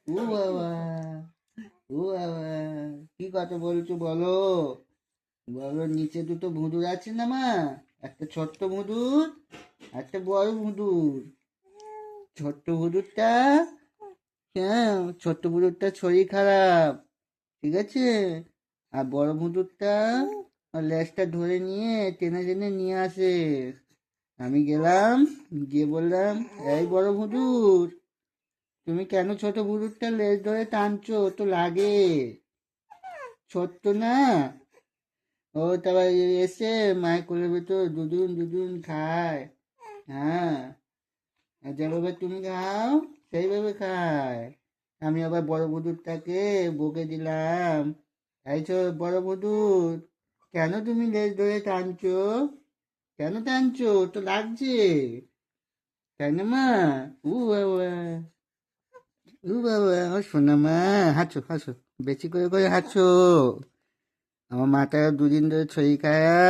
ও বাবা, ও বাবা, কি কথা বলছো বলো? বলো, নিচে দুটো ভুঁদুর আছে না মা? একটা ছোট্ট ভুঁদুর, একটা বড় ভুঁদুর। ছোট্ট ভুঁদুরটা, হ্যাঁ, ছোট্ট ভুঁদুরটা শরীর খারাপ, ঠিক আছে? আর বড় ভুঁদুরটা ওর লেজটা ধরে নিয়ে টেনে টেনে নিয়ে আসে। আমি গেলাম, গিয়ে বললাম, এই বড় ভুঁদুর, তুমি কেন ছোট ভুঁদুরটা লেজ ধরে টানছো? ও তো লাগে, ছোট্ট না। ও তারপর এসে মায়ের কোলের ভেতর দুদুন দুদুন খায়। হ্যাঁ, আর যেভাবে তুমি খাও সেইভাবে খায়। আমি আবার বড় ভুঁদুরটাকে বকে দিলাম, এই বড় ভুঁদুর, কেন তুমি লেজ ধরে টানছো? কেন টানছো? ও তো লাগছে, তাই না মা? উ বাবা, উ বাবা, ও শোনা মা, হাঁচো হাঁচো, বেশি করে করে হাঁচো। আমার মাটা দুদিন ধরে শরীর খারাপ।